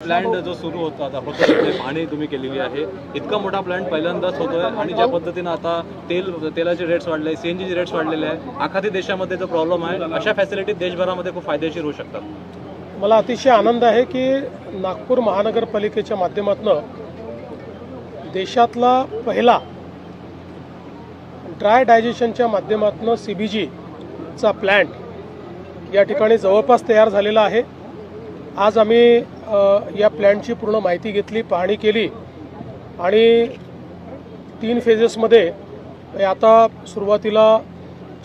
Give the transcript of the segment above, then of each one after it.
Plant जो सुरू होता आता फक्त पाणी तुम्ही केलेली आहे, इतका मोठा प्लांट पहिल्यांदाच होतोय आणि ज्या पद्धतीने आता तेलाचे रेट्स वाढले, सीएनजी रेट्स वाढलेले आहे, आखाती देशामध्ये जो प्रॉब्लेम आहे, अशा फॅसिलिटी देशभरामध्ये खूप फायदेशीर होऊ शकतात। मला अतिशय आनंद आहे की नागपूर महानगरपालिकेच्या माध्यमातून देशातला पहिला ड्राय डायजेशनच्या माध्यमातून CBG चा प्लांट या ठिकाणी जवळपास तयार झालेला आहे। आज आम्ही या प्लॅनची पूर्ण माहिती घेतली, पाहणी केली आणि 3 फेजेसमध्ये आता सुरुवातीला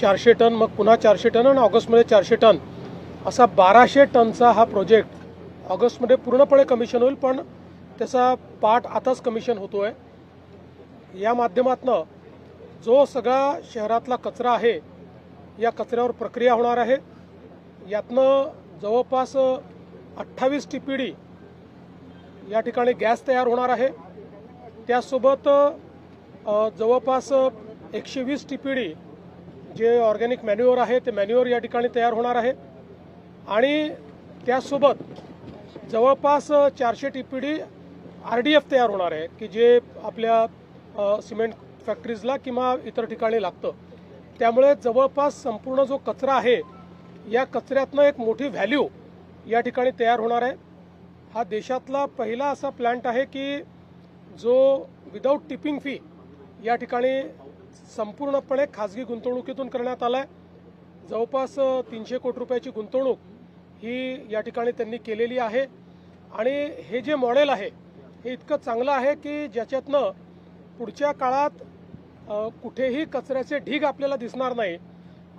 400 टन, मग पुन्हा 400 टन आणि ऑगस्टमध्ये 400 टन असा 1200 टनचा हा प्रोजेक्ट ऑगस्टमध्ये पूर्णपणे कमिशन होईल, पण त्याचा पार्ट आताच कमिशन होतोय। या माध्यमातून जो सगळा शहरातला कचरा आहे या कचऱ्यावर प्रक्रिया होणार आहे। यातनं जवळपास 28 TPD या ठिकाणी गॅस तयार होणार आहे। त्यासोबत जवळपास 120 TPD जे ऑर्गॅनिक मॅन्युअर आहे ते मॅन्युअर या ठिकाणी तयार होणार आहे आणि त्यासोबत जवळपास 400 TPD RDF तयार होणार आहे की जे आपल्या सिमेंट फॅक्टरीजला किंवा इतर ठिकाणी लागतं। त्यामुळे जवळपास संपूर्ण जो कचरा आहे या कचऱ्यातनं एक मोठी व्हॅल्यू या ठिकाणी तयार होणार आहे। हा देशातला पहिला असा प्लांट आहे की जो विदाऊट टिपिंग फी या ठिकाणी संपूर्णपणे खाजगी गुंतवणुकीतून करण्यात आला आहे। जवळपास 300 कोटी रुपयाची गुंतवणूक ही या ठिकाणी त्यांनी केलेली आहे आणि हे जे मॉडेल आहे हे इतकं चांगलं आहे की ज्याच्यातनं पुढच्या काळात कुठेही कचऱ्याचे ढीग आपल्याला दिसणार नाही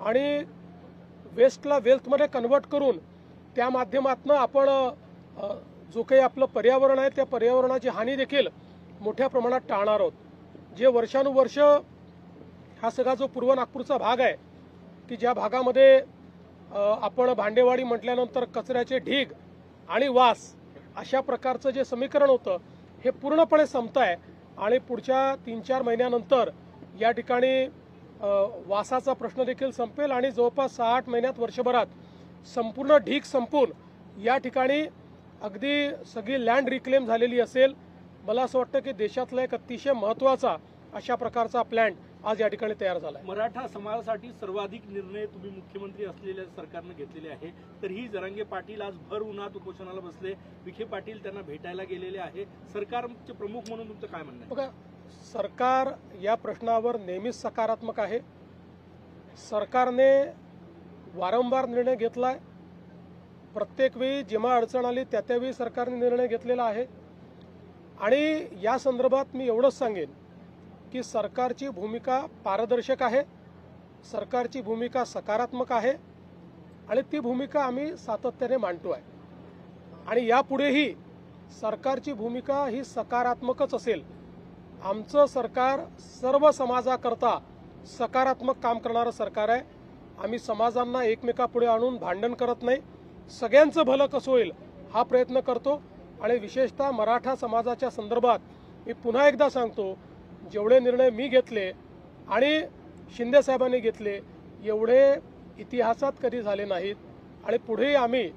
आणि वेस्टला वेल्थमध्ये कन्वर्ट करून त्या माध्यमातून आपण जो काही आपलं पर्यावरण आहे त्या पर्यावरणाची हानी देखील मोठ्या प्रमाणात टाळणार आहोत। जे वर्षानुवर्ष हा सगळा जो पूर्व नागपूरचा भाग आहे की ज्या भागामध्ये आपण भांडेवाडी म्हटल्यानंतर कचऱ्याचे ढीग आणि वास अशा प्रकारचं जे समीकरण होतं हे पूर्णपणे संपत आहे आणि पुढच्या 3-4 महिन्यानंतर या ठिकाणी वासाचा प्रश्न देखील संपेल आणि जवळपास 6-8 महिन्यात वर्षभरात संपूर्ण ढीग संपून या ठिकाणी अगदी सगळी लँड रिक्लेम झालेली असेल। मला असं वाटतं की देशातला एक अतिशय महत्त्वाचा अशा प्रकारचा प्लॅन आज या ठिकाणी तयार झाला आहे। मराठा समाजासाठी सर्वाधिक निर्णय तुम्ही मुख्यमंत्री असलेल्या सरकारने घेतलेले आहे, तर ही जरांगे पाटील आज भर उन्हात उपोषणाला बसले, विखे पाटील त्यांना भेटायला गेलेले आहे। सरकारचे प्रमुख म्हणून तुमचं काय म्हणणं आहे? बघा, सरकार या प्रश्नावर नेहमीच सकारात्मक आहे। सरकारने वारंवार निर्णय घेतलाय, प्रत्येक वेळी जेव्हा अडचण आली त्यावेळी सरकारने निर्णय घेतलेला आहे आणि या संदर्भात मी एवढंच सांगेन की सरकारची भूमिका पारदर्शक आहे, सरकारची भूमिका सकारात्मक आहे आणि ती भूमिका आम्ही सातत्याने मांडतोय आणि यापुढेही सरकारची भूमिका ही सकारात्मकच असेल। आमचं सरकार सर्व समाजाकरता सकारात्मक काम करणारं सरकार आहे। आम्ही समाजांना एकमेकापुढे आणून भांडण करत नाही, सगळ्यांचं भलं कसं होईल हा प्रयत्न करतो आणि विशेषतः मराठा समाजाच्या संदर्भात मी पुन्हा एकदा सांगतो, जेवढे निर्णय मी घेतले आणि शिंदे साहेबांनी घेतले एवढे इतिहासात कधी झाले नाहीत आणि पुढेही आम्ही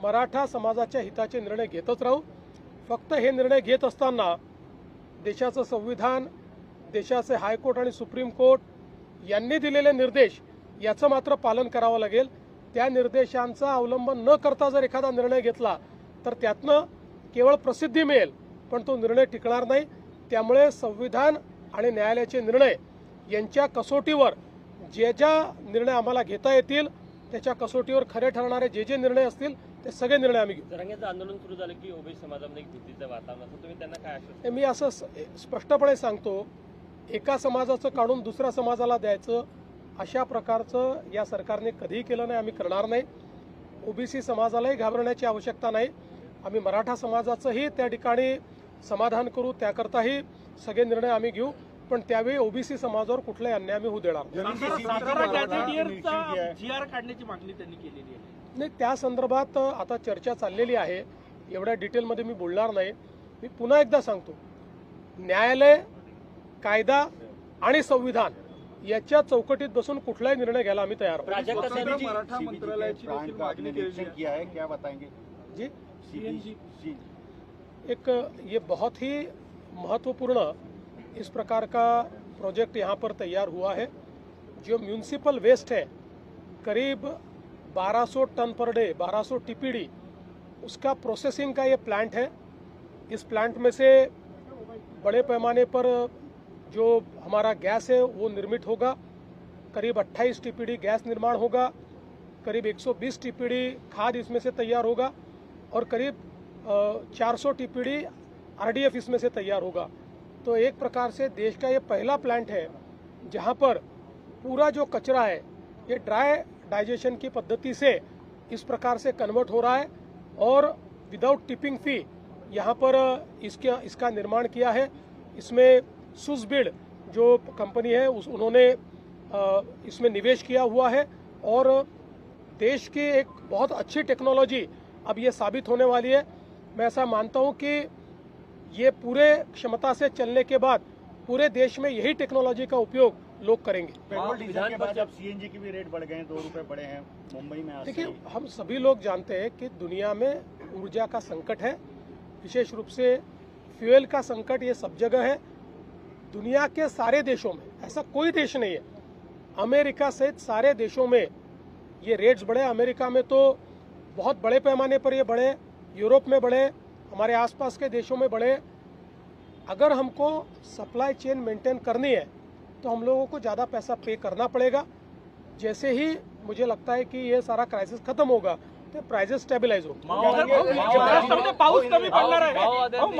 मराठा समाजाच्या हिताचे निर्णय घेतच राहू। फक्त हे निर्णय घेत असताना देशाचं संविधान, देशाचे हायकोर्ट आणि सुप्रीम कोर्ट यांनी दिलेले निर्देश याचं मात्र पालन करावं लागेल। त्या निर्देशांचा अवलंबन न करता जर एखादा निर्णय घेतला तर त्यातनं केवळ प्रसिद्धी मिळेल पण तो निर्णय टिकणार नाही। त्यामुळे संविधान आणि न्यायालयाचे निर्णय यांच्या कसोटीवर जे निर्णय आम्हाला घेता येतील त्याच्या कसोटीवर खरे ठरणारे जे निर्णय असतील ते सगळे निर्णय आम्ही घेऊ। जरांगेचं आंदोलन सुरू झालं की ओबीसी समाजामध्ये एक भीतीचं वातावरण असतं, तुम्ही त्यांना काय आश्वासन? मी असं स्पष्टपणे सांगतो, एका समाजाचं काढून दुसऱ्या समाजाला द्यायचं अशा प्रकारचं या सरकारने कधीही केलं नाही, आम्ही करणार नाही। ओबीसी समाजालाही घाबरण्याची आवश्यकता नाही, आम्ही मराठा समाजाचंही त्या ठिकाणी समाधान करू, त्याकरताही सगळे निर्णय आम्ही घेऊ, पण त्यावेळी ओबीसी समाजावर कुठलाही अन्याय आम्ही होऊ देणार GR काढण्याची मागणी त्यांनी केलेली आहे। नाही, त्या संदर्भात आता चर्चा चाललेली आहे, एवढ्या डिटेलमध्ये मी बोलणार नाही। मी पुन्हा एकदा सांगतो, न्यायालय, कायदा आणि संविधान याच्या चौकटीत बसून कुठलाही निर्णय घ्यायला आम्ही तयार आहोत। मराठा मंत्रालयाची देखील मागणी केली आहे, क्या बताएंगे जी? एक ये बहुत ही महत्वपूर्ण इस प्रकार का प्रोजेक्ट यहाँ पर तैयार हुआ है। जो म्यूनिसिपल वेस्ट है करीब 1200 टन पर डे, 1200 टीपीडी, उसका प्रोसेसिंग का ये प्लांट है। इस प्लांट में से बड़े पैमाने पर जो हमारा गैस है वो निर्मित होगा। करीब 28 टीपीडी गैस निर्माण होगा, करीब 120 टीपीडी खाद इसमें से तैयार होगा और करीब 400 टीपीडी आरडीएफ इसमें से तैयार होगा। तो एक प्रकार से देश का ये पहला प्लांट है जहां पर पूरा जो कचरा है ये ड्राई डाइजेशन की पद्धति से इस प्रकार से कन्वर्ट हो रहा है और विदाउट टिपिंग फी यहाँ पर इसका निर्माण किया है। इसमें सुसबिड जो कंपनी है उन्होंने इसमें निवेश किया हुआ है और देश की एक बहुत अच्छी टेक्नोलॉजी अब ये साबित होने वाली है। मैं ऐसा मानता हूँ कि ये पूरे क्षमता से चलने के बाद पूरे देश में यही टेक्नोलॉजी का उपयोग लोग करेंगे। पेट्रोल डीजल के बाद अब सीएनजी के भी रेट बढ़ गए हैं, 2 रुपए बढ़े हैं मुंबई में। देखिए, हम सभी लोग जानते हैं कि दुनिया में ऊर्जा का संकट है, विशेष रूप से फ्यूल का संकट ये सब जगह है। दुनिया के सारे देशों में, ऐसा कोई देश नहीं है, अमेरिका सहित सारे देशों में ये रेट्स बढ़े। अमेरिका में तो बहुत बड़े पैमाने पर ये बढ़े, यूरोप में बढ़े, हमारे आसपास के देशों में बढ़े। अगर हमको सप्लाई चेन मेंटेन करनी है तो हम लोगों को ज़्यादा पैसा पे करना पड़ेगा। जैसे ही मुझे लगता है कि ये सारा क्राइसिस खत्म होगा तो प्राइसेस स्टेबलाइज होगा। महाराष्ट्रामध्ये पाऊस कमी पडणार आहे.